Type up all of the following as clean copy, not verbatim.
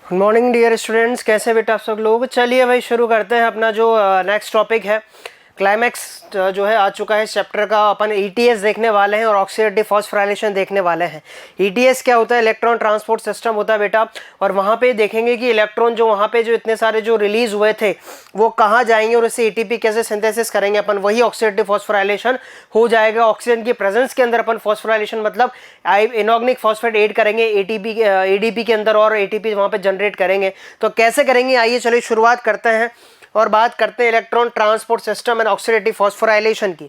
Good morning dear students, कैसे बेटा आप सब लोग। चलिए भाई शुरू करते हैं अपना जो नेक्स्ट टॉपिक है। क्लाइमैक्स जो है आ चुका है इस चैप्टर का। अपन ईटीएस देखने वाले हैं और ऑक्सीडेटिव फॉस्फोराइलेशन देखने वाले हैं। ईटीएस क्या होता है? इलेक्ट्रॉन ट्रांसपोर्ट सिस्टम होता है बेटा। और वहाँ पे देखेंगे कि इलेक्ट्रॉन जो वहाँ पे जो इतने सारे जो रिलीज हुए थे वो कहाँ जाएंगे और इससे एटीपी कैसे सिंथेसिस करेंगे अपन, वही ऑक्सीडेटिव फॉस्फोराइलेशन हो जाएगा। ऑक्सीजन की प्रेजेंस के अंदर अपन फॉस्फोराइलेशन मतलब इनऑर्गेनिक फॉस्फेट ऐड करेंगे एटीपी एडीपी के अंदर और एटीपी वहाँ पे जनरेट करेंगे। तो कैसे करेंगे, आइए चलिए शुरुआत करते हैं और बात करते हैं electron transport system and oxidative phosphorylation की।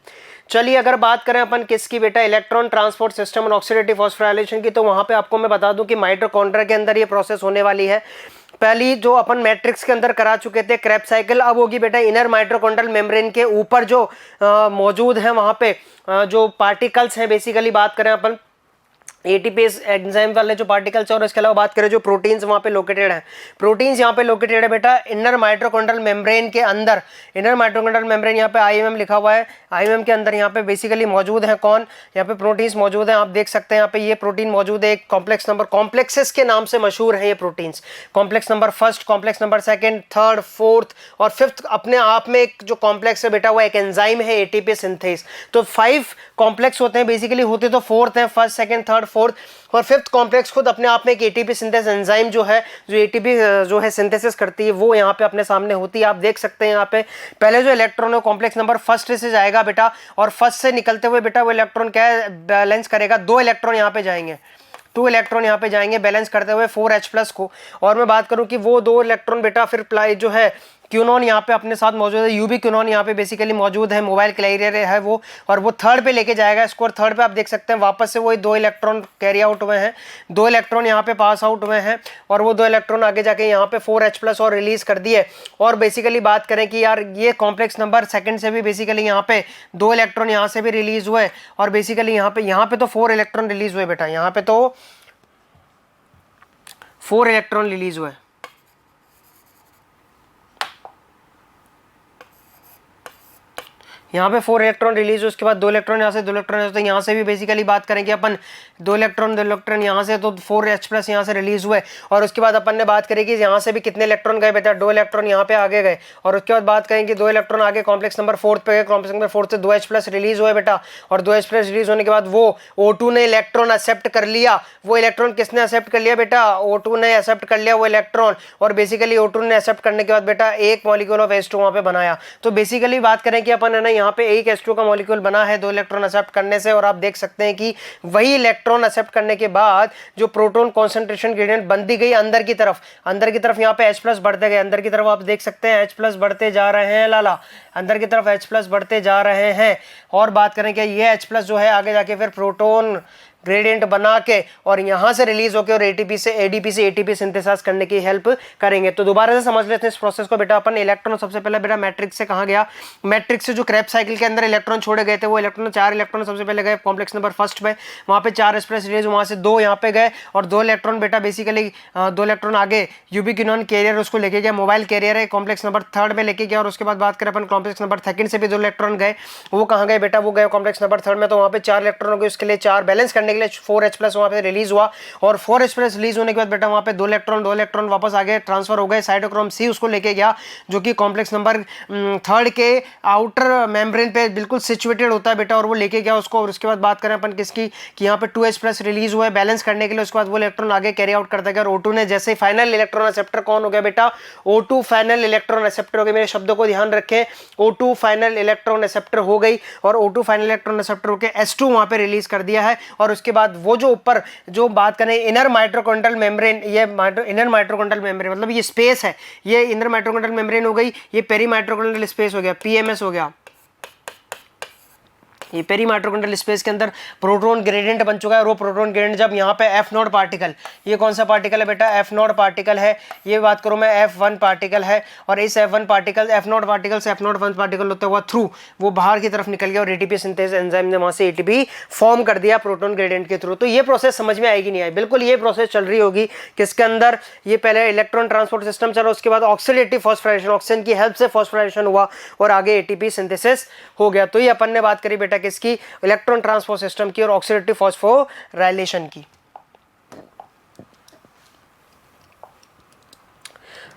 चलिए अगर बात करें अपन किसकी बेटा, electron transport system and oxidative phosphorylation की, तो वहां पे आपको मैं बता दूं कि माइटोकॉन्ड्रिया के अंदर ये प्रोसेस होने वाली है। पहली जो अपन मैट्रिक्स के अंदर करा चुके थे क्रेब्स साइकिल, अब होगी बेटा इनर माइटोकॉन्ड्रियल मेम्ब्रेन के ऊपर जो मौजूद है वहां पे जो पार्टिकल्स हैं। बेसिकली बात करें अपन एटीपीज एंजाइम वाले जो पार्टिकल्स और इसके अलावा बात करें जो प्रोटीन्स वहाँ पे लोकेटेड है। प्रोटीन्स यहाँ पे लोकेटेड है बेटा इनर माइटोकॉन्ड्रियल मेम्ब्रेन के अंदर। इनर माइटोकॉन्ड्रियल मेम्ब्रेन यहाँ पे आईएमएम लिखा हुआ है। आईएमएम के अंदर यहाँ पे बेसिकली मौजूद है कौन, यहाँ पे प्रोटीन्स मौजूद है। आप देख सकते हैं यहाँ पे ये प्रोटीन मौजूद है। एक कॉम्प्लेक्स नंबर, कॉम्प्लेक्सेस के नाम से मशहूर है ये proteins. Complex number first, complex number second, third, fourth और फिफ्थ अपने आप में एक जो कॉम्प्लेक्स है बेटा वो एक एंजाइम है एटीपी सिंथेस। तो 5 कॉम्प्लेक्स होते हैं, बेसिकली होते तो 4th है, फर्स्ट सेकंड थर्ड फोर्थ, और 5th कॉम्प्लेक्स खुद अपने आप में एक एटीपी सिंथेस एंजाइम जो है, जो एटीपी जो है सिंथेसिस करती है, वो यहाँ पे अपने सामने होती है। आप देख सकते हैं यहाँ पे पहले जो इलेक्ट्रॉन है कॉम्प्लेक्स नंबर फर्स्ट से जाएगा बेटा, और फर्स्ट से निकलते हुए बेटा वो इलेक्ट्रॉन क्या है, बैलेंस करेगा। 2 इलेक्ट्रॉन यहाँ पे जाएंगे, 2 इलेक्ट्रॉन यहाँ पे जाएंगे बैलेंस करते हुए 4H+ को। और मैं बात करूं कि वो 2 इलेक्ट्रॉन बेटा फिर प्लाई जो है क्यूनॉन यहाँ पे अपने साथ मौजूद है, यूबी क्यूनॉन यहाँ पे बेसिकली मौजूद है, मोबाइल कैरियर है वो, और वो थर्ड पे लेके जाएगा इसको। और थर्ड पे आप देख सकते हैं वापस से वही 2 इलेक्ट्रॉन कैरी आउट हुए हैं, 2 इलेक्ट्रॉन यहाँ पे पास आउट हुए हैं, और वो 2 इलेक्ट्रॉन आगे जाके यहाँ पे 4H+ और रिलीज कर दिए। और बेसिकली बात करें कि यार ये कॉम्प्लेक्स नंबर सेकंड से भी बेसिकली यहाँ पे 2 इलेक्ट्रॉन यहाँ से भी रिलीज हुए, और बेसिकली यहाँ पे तो 4 इलेक्ट्रॉन रिलीज हुए बेटा, यहाँ पे तो 4 इलेक्ट्रॉन रिलीज हुए। यहाँ पे 4 इलेक्ट्रॉन रिलीज हुए, उसके बाद 2 इलेक्ट्रॉन यहाँ से, 2 इलेक्ट्रॉन यहाँ से। तो यहाँ से भी बेसिकली बात करें कि अपन 2 इलेक्ट्रॉन यहाँ से, तो 4H+ यहाँ से रिलीज हुए। और उसके बाद अपन ने बात करी कि यहाँ से भी कितने इलेक्ट्रॉन गए बेटा, 2 इलेक्ट्रॉन यहाँ पे आगे गए। और उसके बाद बात करें कि 2 इलेक्ट्रॉन आगे कॉम्प्लेक्स नंबर 4 पे गए, कॉम्प्लेक्स नंबर 4 से 2H+ रिलीज हुए बेटा। और 2H+ रिलीज होने के बाद वो O2 ने इलेक्ट्रॉन एक्सेप्ट कर लिया। वो इलेक्ट्रॉन किसने एक्सेप्ट कर लिया बेटा, O2 ने एक्सेप्ट कर लिया वो इलेक्ट्रॉन। और बेसिकली O2 ने एक्सेप्ट करने के बाद बेटा एक मॉलिक्यूल ऑफ H2 वहाँ पे बनाया। तो बेसिकली बात करें कि अपन है ना यहाँ पे एक H2 का मॉलिक्यूल बना है 2 इलेक्ट्रॉन एक्सेप्ट करने से। और आप देख सकते हैं कि वही इलेक्ट्रॉन एक्सेप्ट करने के बाद जो प्रोटॉन कंसंट्रेशन ग्रेडियंट बनती गई अंदर की तरफ यहाँ पे H+ बढ़ते गए। अंदर की तरफ आप देख सकते हैं H+ बढ़ते जा रहे हैं, लाला अंदर की तरफ H+ बढ़ते जा रहे हैं। और बात करें कि ये H+ जो है आगे जाके फिर प्रोटॉन ग्रेडियंट बना के और यहाँ से रिलीज होकर और एटीपी से एटीपी सिंथेसाइज करने की हेल्प करेंगे। तो दोबारा से समझ लेते हैं इस प्रोसेस को बेटा। अपन इलेक्ट्रॉन सबसे पहले बेटा मैट्रिक्स से कहाँ गया, मैट्रिक्स से जो क्रेब्स साइकिल के अंदर इलेक्ट्रॉन छोड़े गए थे वो इलेक्ट्रॉन 4 इलेक्ट्रॉन सबसे पहले गए कॉम्प्लेक्स नंबर फर्स्ट में, वहाँ पे 4H+ रिलीज, वहाँ से 2 यहाँ पे गए और 2 इलेक्ट्रॉन बेटा बेसिकली 2 इलेक्ट्रॉन आगे यूबी क्यूनॉन कैरियर उसको लेके गया, मोबाइल कैरियर है कॉम्प्लेक्स नंबर थर्ड में लेके गया। और उसके बाद बात करें अपन कॉम्प्लेक्स नंबर सेकंड से भी 2 इलेक्ट्रॉन गए, वो कहाँ गए बेटा, वो गए कॉम्प्लेक्स नंबर थर्ड में। तो वहाँ पे 4 इलेक्ट्रॉन हो गए, उसके लिए 4 बैलेंस करने के लिए 4H+ वहाँ पे रिलीज हुआ। और 4H+ रिलीज होने के बाद बेटा वहाँ पे 2 इलेक्ट्रॉन वापस आगे ट्रांसफर हो गए, साइटोक्रोम C उसको लेके गया जो कि कॉम्प्लेक्स नंबर थर्ड के आउटर मेम्ब्रेन पे बिल्कुल सिचुएटेड होता है बेटा, और वो लेके गया उसको। और उसके बाद बात करें अपन किसकी कि यहाँ पे 2H+ रिलीज हुआ है बैलेंस करने के लिए। उसके बाद वो इलेक्ट्रॉन आगे कैरी आउट करता गया और O2 ने जैसे फाइनल इलेक्ट्रॉन एक्सेप्टर कौन हो गया बेटा, O2 फाइनल इलेक्ट्रॉन एक्सेप्टर हो गए। मेरे शब्दों को ध्यान रखें, O2 फाइनल इलेक्ट्रॉन एक्सेप्टर हो गई और O2 फाइनल इलेक्ट्रॉन एक्सेप्टर होकर H2 वहाँ पे रिलीज कर दिया है। और उसके बाद वो जो ऊपर जो बात करें इनर माइटोकॉन्ड्रियल मेम्ब्रेन, ये इनर माइटोकॉन्ड्रियल मेम्ब्रेन मतलब ये स्पेस है, ये इनर माइटोकॉन्ड्रियल मेम्ब्रेन हो गई, ये पेरी माइटोकॉन्ड्रियल स्पेस हो गया, PMS हो गया। ये पेरी माइटोकॉन्ड्रियल स्पेस के अंदर प्रोटॉन ग्रेडियंट बन चुका है। और वो प्रोटॉन ग्रेडियंट जब यहाँ पे F0 पार्टिकल, ये कौन सा पार्टिकल है बेटा, F0 पार्टिकल है। ये बात करूँ मैं F1 पार्टिकल है, और इस F1 पार्टिकल F0 पार्टिकल से F0 पार्टिकल होता हुआ थ्रू वो बाहर की तरफ निकल गया और एटीपी सिंथेसिस एंजाइम ने वहाँ से एटीपी फॉर्म कर दिया प्रोटॉन ग्रेडियंट के थ्रू। तो ये प्रोसेस समझ में आएगी नहीं आई, बिल्कुल ये प्रोसेस चल रही होगी किसके अंदर, ये पहले इलेक्ट्रॉन ट्रांसपोर्ट सिस्टम चला, उसके बाद ऑक्सीडेटिव फॉस्फोराइलेशन, ऑक्सीजन की हेल्प से फॉस्फोराइलेशन हुआ और आगे एटीपी सिंथेसिस हो गया। तो ये अपन ने बात करी बेटा किसकी, इलेक्ट्रॉन ट्रांसपोर्ट सिस्टम की और ऑक्सीडेटिव फॉस्फोराइलेशन की।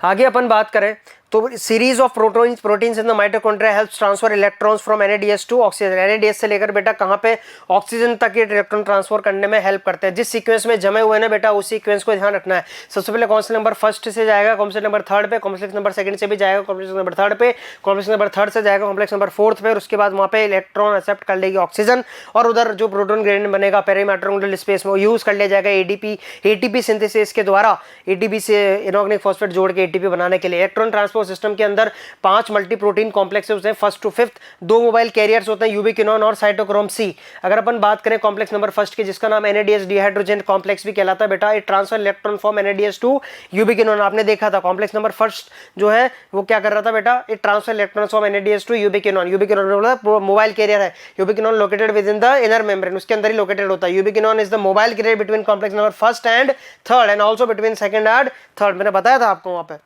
आगे अपन बात करें तो series of proteins in the mitochondria helps transfer electrons from NADH to oxygen. NADH से लेकर बेटा कहाँ पे ऑक्सीजन तक ये इलेक्ट्रॉन ट्रांसफर करने में हेल्प करते हैं। जिस सीक्वेंस में जमे हुए ना बेटा उस सीक्वेंस को ध्यान रखना है। सबसे पहले कॉम्प्लेक्स नंबर फर्स्ट से जाएगा, कॉम्प्लेक्स नंबर थर्ड पे, कॉम्प्लेक्स नंबर सेकंड से भी जाएगा कॉम्प्लेक्स नंबर थर्ड पे, कॉम्प्लेक्स नंबर थर्ड से जाएगा कॉम्प्लेक्स नंबर फोर्थ पे, और उसके बाद वहाँ पे इलेक्ट्रॉन एक्सेप्ट कर लेगी ऑक्सीजन, और उधर जो प्रोटॉन ग्रेडियंट बनेगा पेरीमाइटोकॉन्ड्रियल स्पेस में वो यूज कर लिया जाएगा ATP सिंथेसिस के द्वारा, ATP से इनऑर्गेनिक फॉस्फेट जोड़ के ATP बनाने के लिए। इलेक्ट्रॉन ट्रांसपोर्ट सिस्टम के अंदर 5 मल्टी प्रोटीन कॉम्प्लेक्सेस होते हैं first to fifth, 2 mobile carriers होते हैं यूबिक्विनोन और साइटोक्रोम सी। अगर अपन बात करें कॉम्प्लेक्स नंबर फर्स्ट की जिसका नाम NADH डिहाइड्रोजन कॉम्प्लेक्स भी कहलाता है बेटा, it transfer electron from NADH to ubiquinone. आपने देखा था कॉम्प्लेक्स नंबर फर्स्ट जो है वो क्या कर रहा था बेटा, it transfer electron from NADH to ubiquinone. Ubiquinone mobile carrier है, ubiquinone located within the inner membrane, उसके अंदर ही लोकेटेड होता है। Ubiquinone is the mobile carrier between complex number first and third and also between second and third. मैंने बताया था आपको वहां पे।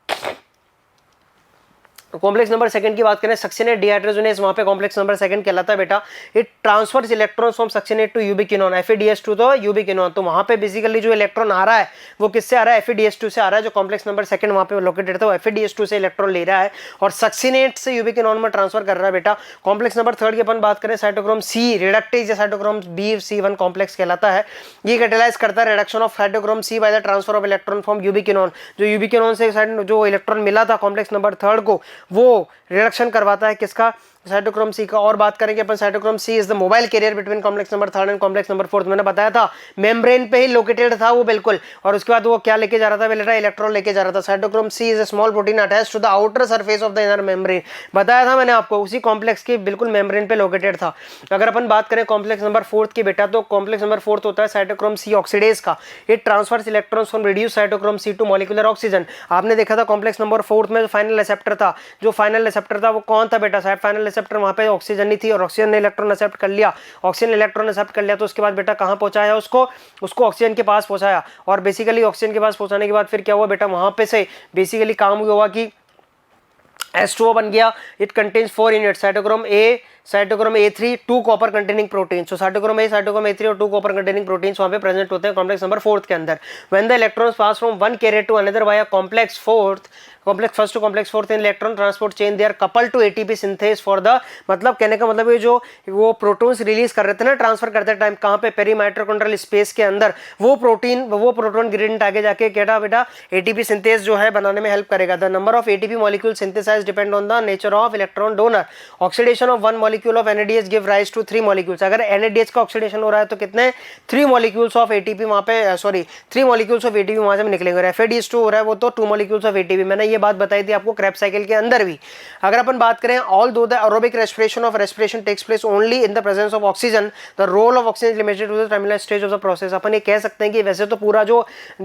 कॉम्प्लेक्स नंबर सेकंड की बात करें सक्सिनेट डिहाइड्रोजनेज, वहां पे कॉम्प्लेक्स नंबर सेकंड कहलाता है बेटा, it transfers electrons from succinate to ubiquinone, FADH2 तो यूबिक्विनोन। तो वहां पे बेसिकली जो इलेक्ट्रॉन आ रहा है वो किससे आ रहा है, FADH2 से आ रहा है। जो कॉम्प्लेक्स नंबर सेकंड वहां पे लोकेटेड था वो FADH2 से इलेक्ट्रॉन ले रहा है और सक्सिनेट से यूबिक्विनोन में ट्रांसफर कर रहा है बेटा। कॉम्प्लेक्स नंबर थर्ड की अपन बात करें साइटोक्रोम सी रिडक्टेज या साइटोक्रोम B/C1 कॉम्प्लेक्स कहलाता है। ये कैटेलाइज करता है reduction of cytochrome c by the transfer of electron from ubiquinone. जो यूबिक्विनोन से जो इलेक्ट्रॉन मिला था कॉम्प्लेक्स नंबर थर्ड को वो रिडक्शन करवाता है किसका, साइटोक्रोम सी का। और बात करेंगे अपन cytochrome C is the mobile carrier between complex number third and complex number fourth. मैंने बताया था मेम्ब्रेन पे ही लोकेटेड था वो बिल्कुल, और उसके बाद वो क्या लेके जा रहा था बेटा, इलेक्ट्रॉन लेके जा रहा था। Cytochrome C is a small protein attached to the outer surface of the inner membrane, बताया था मैंने आपको, उसी कॉम्प्लेक्स के बिल्कुल मेम्ब्रेन पे लोकेटेड था। अगर अपन बात करें कॉम्प्लेक्स नंबर फोर्थ की बेटा, तो कॉम्प्लेक्स नंबर फोर्थ होता है साइटोक्रोम सी ऑक्सीडेज का, it transfers electrons from reduce cytochrome c to molecular oxygen. आपने देखा था कॉम्प्लेक्स नंबर फोर्थ में जो फाइनल रिसेप्टर था, जो फाइनल रिसेप्टर था वो कौन था बेटा, फाइनल रिसेप्टर वहां पे ऑक्सीजन नहीं थी और ऑक्सीजन ने इलेक्ट्रॉन एक्सेप्ट कर लिया। ऑक्सीजन इलेक्ट्रॉन एक्सेप्ट कर लिया तो उसके बाद बेटा कहां पहुंचाया उसको ऑक्सीजन के पास पहुंचाया, और बेसिकली ऑक्सीजन के पास पहुंचाने के बाद फिर क्या हुआ बेटा, वहां पे से बेसिकली काम हुआ कि H2O बन गया। It contains 4 unit, cytochrome A3, 2 copper containing protein. So cytochrome A3 और 2 कॉपर कंटेनिंग प्रोटीन्स वहां पे प्रेजेंट होते हैं कॉम्प्लेक्स नंबर फोर्थ के अंदर। When the electrons pass from one carrier to another via complex first to complex fourth in electron transport chain they are coupled to ATP synthase for the, मतलब कहने का मतलब ये जो वो प्रोटॉन्स रिलीज कर रहे थे ना ट्रांसफर करते टाइम, कहां पे पेरीमाइटोकॉन्ड्रियल स्पेस के अंदर, वो प्रोटॉन ग्रेडियंट आगे जाके क्या बेटा ATP सिंथेस जो है बनाने में हेल्प करेगा। The number of ATP molecule synthesised depend on the nature of electron donor. Oxidation of one molecule of NADH give rise to 3 molecules. अगर NADH का ऑक्सीडेशन हो रहा है तो कितने 3 मॉलिक्यूल्स ऑफ ATP वहां पे 3 मॉलिक्यूल्स ऑफ ATP वहां से निकलेंगे। और FADH2 हो रहा है वो तो 2 मॉलिक्यूल्स ऑफ ATP। मैंने ये बात बताई थी आपको क्रेब्स साइकिल के अंदर भी। अगर अपन बात करें although the aerobic respiration takes place only in the presence of oxygen, the role of oxygen limited to the terminal stage of the process. अपन ये कह सकते हैं कि वैसे तो पूरा जो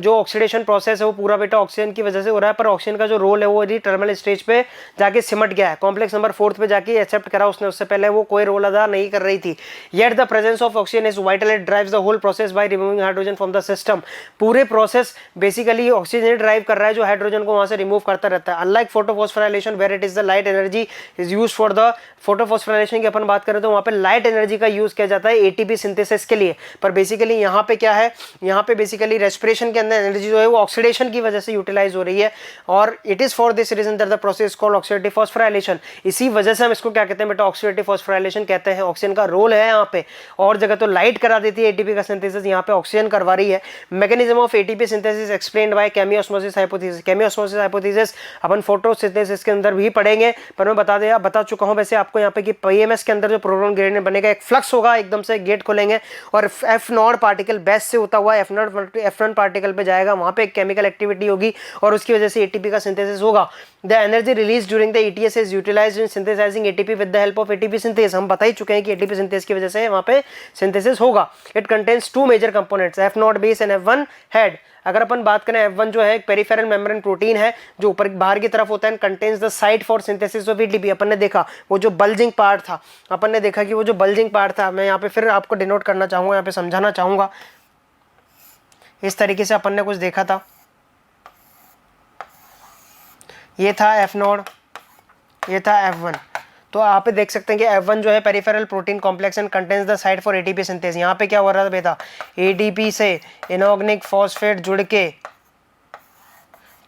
ऑक्सीडेशन प्रोसेस है वो पूरा बेटा ऑक्सीजन की वजह से हो रहा है, पर ऑक्सीजन का जो रोल है वो यदि टर्मिनल स्टेज पे जाके सिमट गया है, कॉम्प्लेक्स नंबर फोर्थ पे जाके एक्सेप्ट करा उसने, उससे पहले वो कोई रोल अदा नहीं कर रही थी। Yet the presence of oxygen is vital, it drives the whole process by removing hydrogen from the system. पूरे प्रोसेस बेसिकली ऑक्सीजन ड्राइव कर रहा है जो हाइड्रोजन को वहां से रिमूव करता रहता है। Unlike photophosphorylation where it is the light energy is used for the photophosphorylation की अपन बात करें तो वहां पे लाइट एनर्जी का यूज किया जाता है ATP सिंथेसिस के लिए, पर बेसिकली यहाँ पे क्या है, यहाँ पे बेसिकली रेस्पिरेशन के अंदर एनर्जी जो है वो ऑक्सीडेशन की वजह से यूटिलाइज हो रही है, और it is for this reason that the process called oxidative phosphorylation. इसी वजह से हम इसको क्या कहते हैं बेटा, ऑक्सीडेटिव फॉस्फोराइलेशन कहते हैं। ऑक्सीजन का रोल है यहाँ पे, और जगह तो लाइट करा देती है ATP का सिंथेसिस, यहाँ पे ऑक्सीजन करवा रही है। Mechanism of ATP synthesis explained bye chemiosmosis hypothesis. Chemiosmosis hypothesis upon photosynthesis के अंदर भी पढ़ेंगे, पर मैं बता चुका हूँ वैसे आपको यहाँ पे कि PMS के अंदर जो प्रोटॉन ग्रेडियंट बनेगा, एक फ्लक्स होगा, एकदम से गेट खोलेंगे और F0 पार्टिकल बेस से होता हुआ F1 पार्टिकल पे जाएगा, वहां पे एक केमिकल एक्टिविटी होगी और उसकी वजह से ATP का सिंथेसिस होगा। The energy release during the ETS is utilised in synthesising ATP with the help of ATP synthase. हम बता ही चुके हैं कि ATP सिंथेस की वजह से वहां पे सिंथेसिस होगा। It contains 2 major components, F0 base and F1 head. अगर अपन बात करें F1 जो है एक पेरिफेरल मेम्ब्रेन प्रोटीन है जो ऊपर बाहर की तरफ होता है, contains the site for synthesis of ATP। अपन ने देखा वो जो बल्जिंग पार्ट था, अपन ने देखा कि वो जो बल्जिंग पार्ट था, मैं यहाँ पे फिर आपको डिनोट करना चाहूंगा, यहाँ पे समझाना चाहूंगा। इस तरीके से अपन ने कुछ देखा था, ये था F0, ये था F1। तो आप पे देख सकते हैं कि F1 जो है peripheral protein complex and contains the site for ATP synthase. यहाँ पे क्या हो रहा था बेटा, ATP से इनऑर्गेनिक फॉस्फेट जुड़ के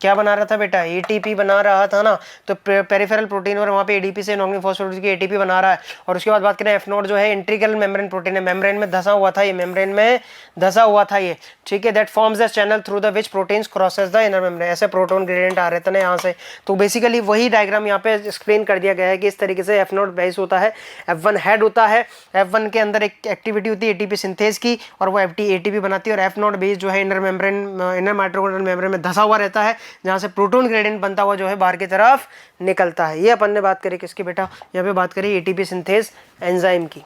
क्या बना रहा था बेटा, एटीपी बना रहा था ना। तो पेरिफेरल प्रोटीन और वहाँ पे एडीपी से नॉन फॉस्फोलिपिड की एटीपी बना रहा है। और उसके बाद बात करें एफ नोट जो है इंट्रिकल मेम्ब्रेन प्रोटीन है, मेम्ब्रेन में धंसा हुआ था ये, मेम्ब्रेन में धंसा हुआ था ये, ठीक है। That forms the channel through the which proteins crosses the inner membrane, ऐसे प्रोटोन ग्रेडियंट आ रहे थे ना यहाँ से। तो बेसिकली वही डायग्राम यहाँ पे एक्सप्लेन कर दिया गया है कि इस तरीके से एफ नोट बेस होता है, F1 हेड होता है, F1 के अंदर एक एक्टिविटी होती है एटीपी सिंथेज की और वो एटीपी बनाती है। और एफ नोट बेस जो है inner membrane, inner mitochondrial membrane में धंसा हुआ रहता है, जहाँ से प्रोटोन ग्रेडियंट बनता हुआ जो है बाहर की तरफ निकलता है। ये अपन ने बात करी किसकी बेटा, यहाँ पे बात करी एटीपी सिंथेज एंजाइम की।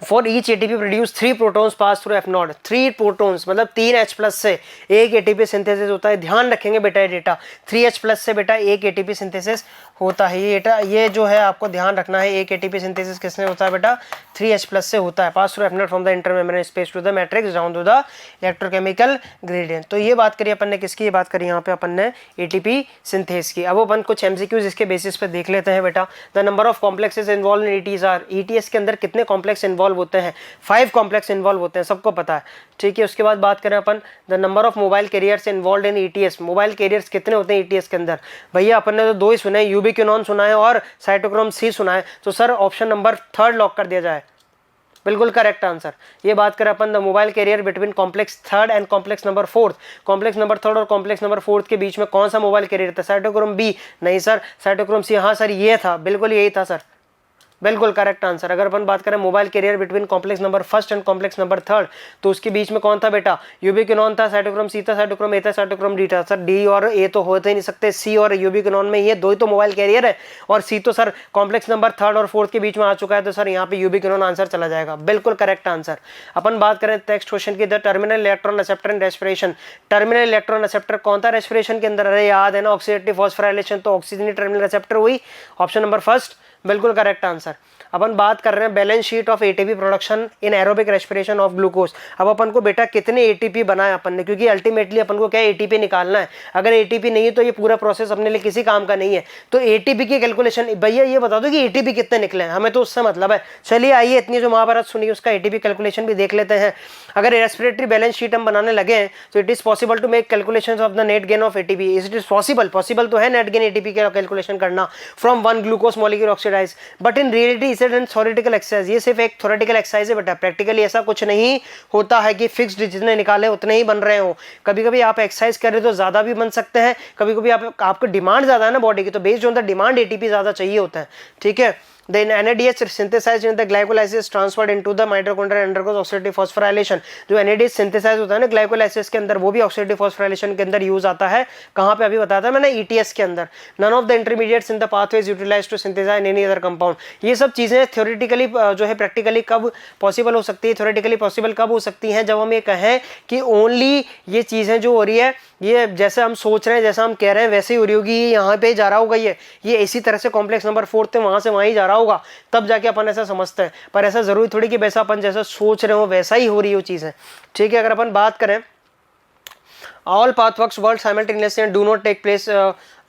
For each ATP produce 3 protons pass through F not, 3 protons मतलब 3 H प्लस से एक एटीपी सिंथेसिस होता है। ध्यान रखेंगे बेटा ये डेटा, 3 H प्लस से बेटा एक एटीपी सिंथेसिस होता है। ये डेटा ये जो है आपको ध्यान रखना है, एक एटीपी सिंथेसिस किसने होता है बेटा, 3 H प्लस से होता है। Pass through F naught from the intermembrane space to the matrix down to the electrochemical gradient. तो ये बात करी अपन ने किसकी, ये बात करी यहाँ पे अपन ने एटीपी सिंथेस की। अब अपन कुछ एमसीक्यूज इसके बेसिस पे देख लेते हैं बेटा। The number of complexes involve in ETS are, ETS के अंदर कितने कॉम्प्लेक्स इन्वॉल्व होते हैं, 5 कॉम्प्लेक्स इन्वॉल्व होते हैं, सबको पता है, ठीक है। उसके बाद बात करें अपन the number of mobile carriers involve in ETS, mobile carriers कितने होते हैं ईटीएस के अंदर। भैया अपन ने तो 2 ही सुने, यूबिक्विनोन सुना है और साइटोक्रोम सी सुना है। तो सर ऑप्शन नंबर 3 लॉक कर दिया जाए, बिल्कुल करेक्ट आंसर। ये बात करें अपन the mobile carrier between complex 3 and complex number 4, complex number 3 और कॉम्प्लेक्स नंबर 4 के बीच में कौन सा मोबाइल कैरियर था, साइटोक्रोम बी, नहीं सर साइटोक्रोम सी, हाँ सर ये था, बिल्कुल यही था सर, बिल्कुल करेक्ट आंसर। अगर अपन बात करें mobile carrier between complex number 1 and complex number 3, तो उसके बीच में कौन था बेटा, यूबिक्विनोन था, साइटोक्रोम सी था, साइटोक्रोम ए था, साइटोक्रोम डी था। सर डी और ए तो होते ही नहीं सकते, सी और यूबिक्विनोन में ये 2 ही तो मोबाइल कैरियर है, और सी तो सर कॉम्प्लेक्स नंबर 3 और 4 के बीच में आ चुका है, तो सर यहाँ पे यूबिक्विनोन आंसर चला जाएगा, बिल्कुल करेक्ट आंसर। अपन बात करें नेक्स्ट क्वेश्चन की, the terminal electron receptor in respiration, terminal electron receptor कौन था रेस्पिरेशन के अंदर, अरे याद है ना ऑक्सीडेटिव फॉस्फोराइलेशन, तो ऑक्सीजन टर्मिनल रिसेप्टर हुई, ऑप्शन नंबर 1 बिल्कुल करेक्ट आंसर। अपन बात कर रहे हैं balance sheet of ATP production in aerobic respiration of glucose. अब अपन को बेटा कितने एटीपी बनाए अपन ने, क्योंकि अल्टीमेटली अपन को क्या एटीपी निकालना है, अगर एटीपी नहीं है तो ये पूरा प्रोसेस अपने लिए किसी काम का नहीं है। तो एटीपी की कैलकुलेशन, भैया ये बता दो कि एटीपी कितने निकले हैं, हमें तो उससे मतलब है। चलिए आइए इतनी जो महाभारत सुनी उसका एटीपी कैलकुलेशन भी देख लेते हैं। अगर रेस्पिरेटरी बैलेंस शीट हम बनाने लगे हैं तो it is possible to make calculations of the net gain of ATP, it is possible, possible तो है नेट गेन एटीपी का कैलकुलेशन करना from 1 glucose molecule oxidise, but in reality is an theoretical exercise. ये सिर्फ एक theoretical exercise है बेटा, practically ऐसा कुछ नहीं होता है कि फिक्स्ड जितने निकाले उतने ही बन रहे हो। कभी कभी आप एक्सरसाइज कर रहे हो तो ज्यादा भी बन सकते हैं, कभी कभी आपको डिमांड ज्यादा है ना बॉडी की, तो based on the demand ATP ज्यादा चाहिए होता है, ठीक है। Then NADH synthesized in the glycolysis transferred into the mitochondria and undergoes oxidative phosphorylation। जो NADH synthesize होता है ना ग्लाइकोलाइसिस के अंदर, वो भी ऑक्सीडेटिव फॉस्फोराइलेशन के अंदर यूज आता है। कहाँ पे अभी बताया था मैंने, ETS के अंदर। None of the intermediates in the pathways utilised to synthesise any other compound. ये सब चीजें थ्योरेटिकली जो है प्रैक्टिकली कब पॉसिबल हो सकती है, थ्योरेटिकली पॉसिबल कब हो सकती हैं, जब हम ये कहें कि ओनली ये चीजें जो हो रही है ये जैसे हम सोच रहे हैं, जैसा हम कह रहे हैं वैसे ही हो रही होगी, ये यहाँ पे जा रहा होगा, ये इसी तरह से कॉम्प्लेक्स नंबर 4 थे वहां से वहां ही जा रहा होगा, तब जाके अपन ऐसा समझते हैं। पर ऐसा जरूरी थोड़ी कि वैसा अपन जैसा सोच रहे हो वैसा ही हो रही हो चीजें, ठीक है। अगर अपन बात करें all path works world simultaneously and do not take place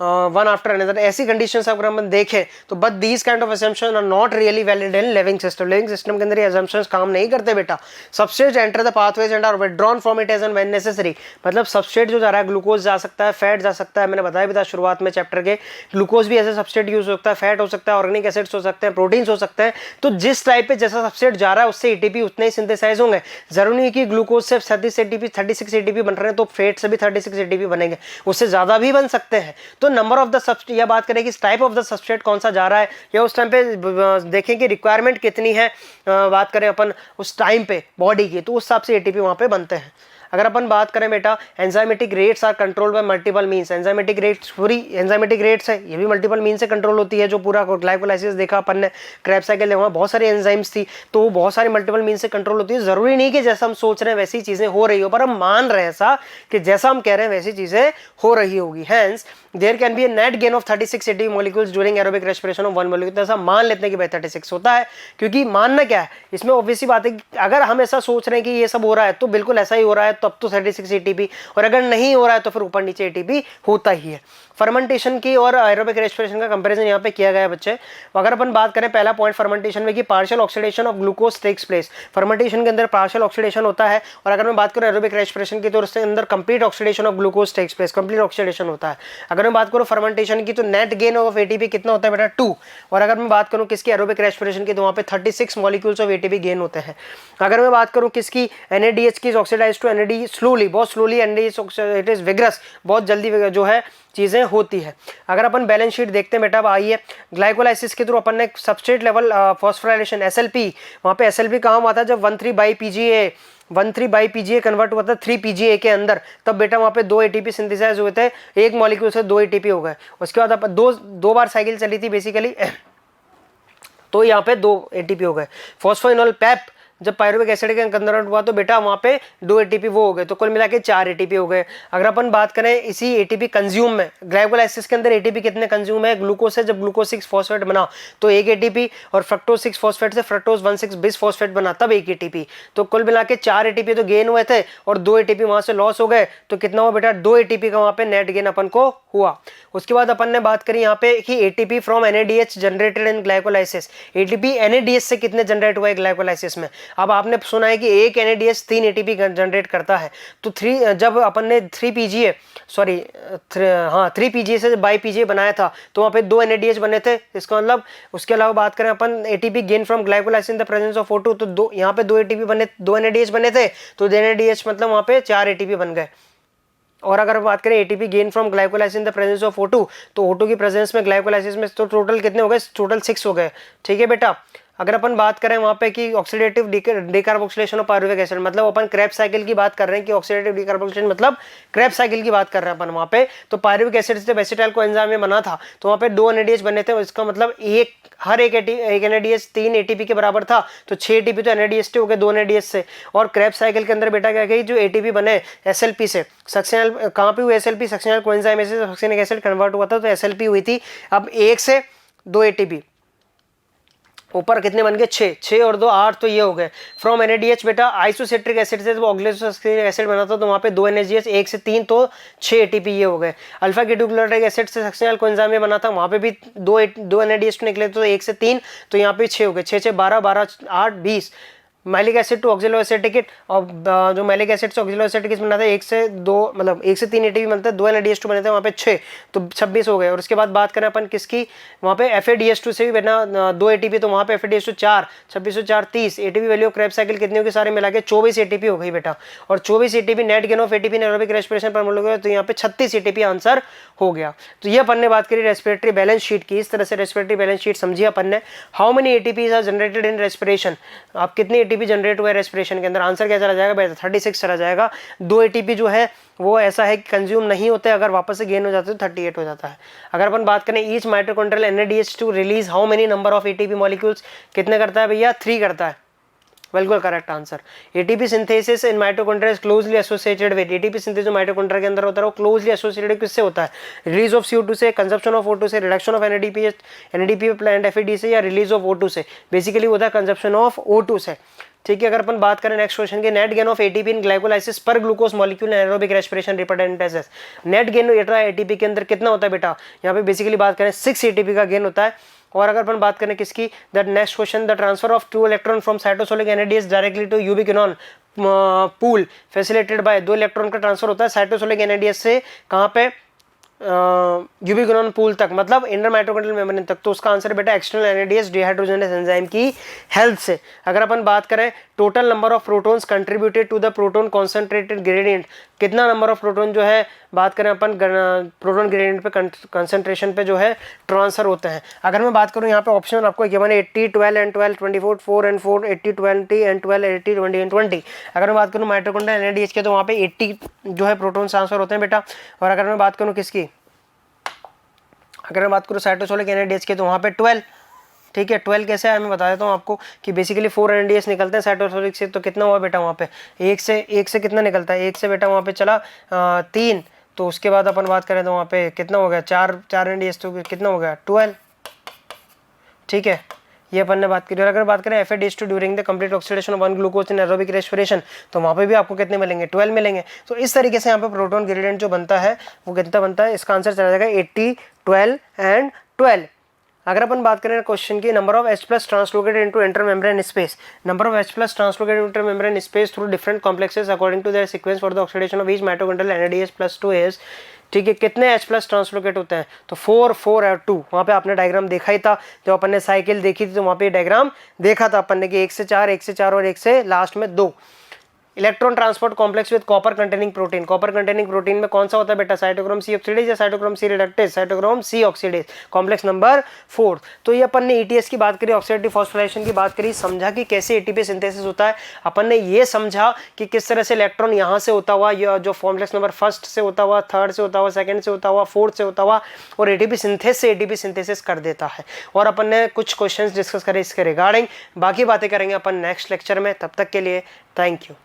one after another, ऐसी कंडीशंस अगर हम देखें तो but these kind of assumption are not really valid in living system. Living system के अंदर ये असम्पशंस काम नहीं करते बेटा। Substrate enter the pathways and are withdrawn from it as and when necessary, मतलब सबस्ट्रेट जो जा रहा है ग्लूकोज जा सकता है, फैट जा सकता है, मैंने बताया भी था शुरुआत में चैप्टर के, ग्लूकोज भी ऐसे सबस्ट्रेट यूज हो सकता है, फैट हो सकता है, ऑर्गेनिक एसिड्स हो सकते हैं, प्रोटीन्स हो सकते हैं। तो जिस टाइप पे जैसा सबस्ट्रेट जा रहा है उससे एटीपी उतने ही सिंथेसाइज होंगे। जरूरी नहीं कि ग्लूकोज से 36 एटीपी बन रहे हैं तो फैट से भी 36 एटीपी बनेंगे, उससे ज्यादा भी बन सकते हैं। तो नंबर ऑफ द सबस्ट्रेट, यह बात करें कि टाइप ऑफ द सबस्ट्रेट कौन सा जा रहा है, या उस टाइम पे देखें कि रिक्वायरमेंट कितनी है, बात करें अपन उस टाइम पे बॉडी की, तो उस हिसाब से एटीपी वहां पे बनते हैं। अगर अपन बात करें बेटा enzymatic rates are control by multiple means, enzymatic rates पूरी एंजाइमेटिक रेट्स है ये भी मल्टीपल मीन से कंट्रोल होती है। जो पूरा ग्लाइकोलाइसिस देखा अपन ने, क्रेब साइकिल वहाँ बहुत सारी एंजाइम्स थी, तो वो बहुत सारी मल्टीपल मीन से कंट्रोल होती है। जरूरी नहीं कि जैसा हम सोच रहे हैं वैसी चीजें हो रही हो, पर हम मान रहे हैं ऐसा कि जैसा हम कह रहे हैं वैसी चीजें हो रही होगी। Hence there can be a net gain of 36 ATP molecules during aerobic respiration of one molecule. तो ऐसा मान लेते हैं कि भाई 36 होता है, क्योंकि मानना क्या है इसमें ऑब्वियसली बात है कि अगर हम ऐसा सोच रहे हैं कि ये सब हो रहा है तो बिल्कुल ऐसा ही हो रहा है, तब तो 36 एटीपी, और अगर नहीं हो रहा है तो फिर ऊपर नीचे एटीपी होता ही है। फर्मेंटेशन की और एरोबिक रेस्पिरेशन का कंपैरिजन यहाँ पे किया गया है बच्चे। अगर अपन बात करें पहला पॉइंट फर्मेंटेशन में कि partial oxidation of glucose takes place, fermentation के अंदर पार्शियल ऑक्सीडेशन होता है, और अगर मैं बात करूं एरोबिक रेस्पिरेशन की तो उसके अंदर complete oxidation of glucose takes place, complete oxidation होता है। अगर मैं बात करूं फर्मेंटेशन की तो नेट गेन ऑफ एटीपी कितना होता है बेटा 2, और अगर मैं बात करूं किसकी एरोबिक रेस्पिरेशन की तो वहां पे 36 मॉलिक्यूल्स ऑफ एटीपी गेन होते हैं। अगर मैं बात करूं किसकी NADH की ऑक्सीडाइज टू NAD स्लोली, बहुत slowly, NADH it is vigorous, बहुत जल्दी जो है चीजें होती है। अगर अपन बैलेंस शीट देखते हैं बेटा, अब आइए ग्लाइकोलाइसिस के थ्रू अपन ने सबस्ट्रेट लेवल फॉस्फोराइलेशन SLP, वहां पे SLP कहाँ हुआ था जब 13/PGA कन्वर्ट हुआ था 3PGA के अंदर, तब बेटा वहां पे 2 ATP सिंथेसाइज हुए थे, एक मॉलिक्यूल से 2 ATP हो गए। उसके बाद अपन दो बार साइकिल चली थी बेसिकली तो यहाँ पे 2 ATP हो गए। फॉस्फोइनोल पैप जब पायरुविक एसिड के कन्वर्ट हुआ तो बेटा वहाँ पे 2 ATP वो हो गए, तो कुल मिला के 4 ATP हो गए। अगर अपन बात करें इसी ATP कंज्यूम में, ग्लाइकोलाइसिस के अंदर ATP कितने कंज्यूम है, ग्लूकोज से जब ग्लूकोज 6 फॉस्फेट बना तो 1 ATP, और फ्रक्टोज 6 फॉस्फेट से फ्रक्टोज 1,6 बिस फॉस्फेट बना तब 1 ATP, तो कुल मिला के 4 ATP तो गेन हुए थे और 2 ATP वहां से लॉस हो गए, तो कितना हुआ बेटा 2 ATP का वहां पे नेट गेन अपन को हुआ। उसके बाद अपन ने बात करी यहाँ पे कि ATP from NADH generated in glycolysis, ATP NADH से कितने जनरेट हुआ है ग्लाइकोलाइसिस में। अब आपने सुना है कि एक NADH 3 ATP जनरेट करता है, तो 3 जब अपन ने 3PGA से बाईPGA बनाया था तो वहाँ पे 2 NADH बने थे, इसका मतलब। उसके अलावा बात करें अपन ATP gain from glycolysis in the presence of O2, तो यहाँ पे 2 ATP बने, 2 NADH बने थे, तो 2 NADH मतलब वहाँ पे 4 ATP बन गए। और अगर बात करें ATP gain from glycolysis in the presence of O2, तो O2 की प्रेजेंस में ग्लाइकोलाइसिस में तो टोटल कितने हो गए, टोटल 6 हो गए। ठीक है बेटा। अगर अपन बात करें वहाँ पे कि oxidative decarboxylation of pyruvic acid, मतलब अपन क्रेब्स साइकिल की बात कर रहे हैं कि ऑक्सीडेटिव डिकार्बोक्सिलेशन मतलब क्रेब्स साइकिल की बात कर रहे हैं अपन वहाँ पे। तो पायरुविक एसिड से जब एसिटाइल कोएंजाइम में बना था तो वहाँ पे 2 NADH बने थे, इसका मतलब हर एक NADH 3 ATP के बराबर था, तो 6 ATP तो NADH हो गए 2 NADH से। और क्रेब्स साइकिल के अंदर बेटा क्या गई, जो ATP बने SLP से, सक्सेनल कहाँ पे हुई SLP, सक्सेनल कोएंजाइम से सक्सेनिक एसिड कन्वर्ट हुआ था तो SLP हुई थी। अब 1 से 2 ATP, ऊपर कितने बन गए 6 और 2 8, तो ये हो गए। फ्रॉम NADH बेटा आइसोसेट्रिक एसिड से ऑक्सैलिक एसिड बना था तो वहाँ पे 2 NADH 1 से 3 तो 6 ATP ये हो गए। अल्फा कीटोग्लूटारिक एसिड से सक्सेनल कोएंजाइम में बना था, वहाँ पे भी 2 NADH निकले तो 1 से 3, तो यहाँ पे 6 हो गए, 6 12 12 8 20। मैलिक एसिड टू ऑक्सैलोएसिटिक, और जो मैलिक एसिड से ऑक्सैलोएसिटिक बना था 1 से 2 मतलब 1 से 3 ATP बनता है, 2 NADH2 बने थे वहाँ पे 6, तो 26 हो गए। और उसके बाद बात करें अपन किसकी, वहाँ पे FADH2 से भी बना 2 ATP, तो वहाँ पे FADH2 4, 26 और 4 30। ATP value of Krebs cycle कितनी होगी, सारे मिला के 24 ATP हो गई बेटा। और 24 ATP net gain of ATP aerobic respiration पर मिल गया, तो यहाँ पे 36 ATP आंसर हो गया। तो ये अपन ने बात करी रेस्पिरेटरी बैलेंस शीट की। इस तरह से रेस्पिरेटरी बैलेंस शीट समझिए अपन ने। How many ATPs are generated in respiration, आप कितनी ATP जनरेट हुआ है रेस्पिरेशन के अंदर, आंसर क्या चला जाएगा बेटा 36 चला जाएगा। 2 ATP जो है वो ऐसा है कि कंज्यूम नहीं होते, अगर वापस से गेन हो जाते तो 38 हो जाता है। अगर अपन बात करें each mitochondrial NADH to release how many number of ATP molecules, कितने करता है भैया 3 करता है, बिल्कुल correct answer. ATP synthesis in mitochondria is closely associated with, ATP synthesis जो माइटोकॉन्ड्रिया के अंदर होता है वो क्लोजली एसोसिएटेड किससे होता है, रिलीज ऑफ CO2 से, कंजप्शन ऑफ O2 से, reduction of NADP plant FAD से, या रिलीज ऑफ O2 से। बेसिकली होता है कंजप्शन ऑफ O2 से। ठीक है। अगर अपन बात करें नेक्स्ट क्वेश्चन की, net gain of ATP in glycolysis per glucose molecule aerobic respiration represented, net gain ATP के अंदर कितना होता है बेटा, यहाँ पे बेसिकली बात करें 6 ATP का गेन होता है। और अगर अपन बात करें किसकी, that next question, the transfer of 2 electron from cytosolic NADH directly to ubiquinone pool facilitated by, 2 electron का ट्रांसफर होता है साइटोसोलिक NADH से कहाँ पे यूबिक्विनोन पूल तक, मतलब इंटर माइटोकॉन्ड्रियल मेम्ब्रेन तक। तो उसका आंसर बेटा एक्सटर्नल NADH डिहाइड्रोजनेस एंजाइम की हेल्प से। अगर अपन बात करें total number of protons contributed to the proton concentrated gradient, कितना नंबर ऑफ प्रोटॉन जो है बात करें अपन प्रोटॉन ग्रेडियंट पे कंसंट्रेशन पे जो है ट्रांसफर होते हैं। अगर मैं बात करूं यहाँ पे ऑप्शन आपको गिवन है 80 12 एंड 12 24 4 एंड 4 80 20 एंड 12 80 20 एंड 20। अगर मैं बात करूं माइटोकॉन्ड्रियल NADH के तो वहाँ पे 80 जो है प्रोटॉन ट्रांसफर होते हैं बेटा। और अगर मैं बात करूं किसकी, अगर मैं बात करूं साइटोसोलिक NADH के तो वहाँ पे 12। ठीक है। 12 कैसे है मैं बता देता हूँ आपको कि बेसिकली 4 NADH निकलते हैं साइटोसोलिक से, तो कितना हुआ बेटा वहाँ पे 1 से कितना निकलता है, 1 से बेटा वहाँ पे चला 3। तो उसके बाद अपन बात करें तो वहाँ पे कितना हो गया 4 NADH, तो कितना हो गया 12। ठीक है। ये अपन ने बात करी। और अगर बात करें FAD during the complete oxidation of 1 glucose in aerobic respiration, तो वहाँ पे भी आपको कितने मिलेंगे, 12 मिलेंगे। तो इस तरीके से यहाँ पे प्रोटॉन ग्रेडियंट जो बनता है वो कितना बनता है, इसका आंसर चला जाएगा 80, 12 एंड 12। अगर अपन बात करें क्वेश्चन की, number of H+ translocated into intermembrane space, number of H+ translocated intermembrane space through different complexes according to their sequence for the oxidation of each mitochondrial NADH+2 is, ठीक है, कितने H+ ट्रांसलोकेट होते हैं, तो 4, 4 और 2। वहाँ पे आपने डायग्राम देखा ही था जब अपन ने साइकिल देखी थी, तो वहाँ पे डायग्राम देखा था अपन ने कि 1 से 4, 1 से 4 और 1 से लास्ट में 2। Electron transport complex with copper containing protein, copper containing protein में कौन सा होता है बेटा, साइटोक्रोम C ऑक्सीडेज या cytochrome C reductase, cytochrome C oxidase, complex number 4। तो ये अपन ने ETS की बात करी, ऑक्सीडेटिव फॉस्फोराइलेशन की बात करी, समझा कि कैसे ATP सिंथेसिस होता है। अपन ने ये समझा कि किस तरह से इलेक्ट्रॉन यहाँ से होता हुआ, या जो कॉम्प्लेक्स नंबर 1 से होता हुआ, 3rd से होता हुआ, 2nd से होता हुआ, 4th से होता हुआ, और ATP सिंथेसिस कर देता है। और अपन ने कुछ क्वेश्चंस डिस्कस करे इसके रिगार्डिंग, बाकी बातें करेंगे अपन नेक्स्ट लेक्चर में। तब तक के लिए थैंक यू।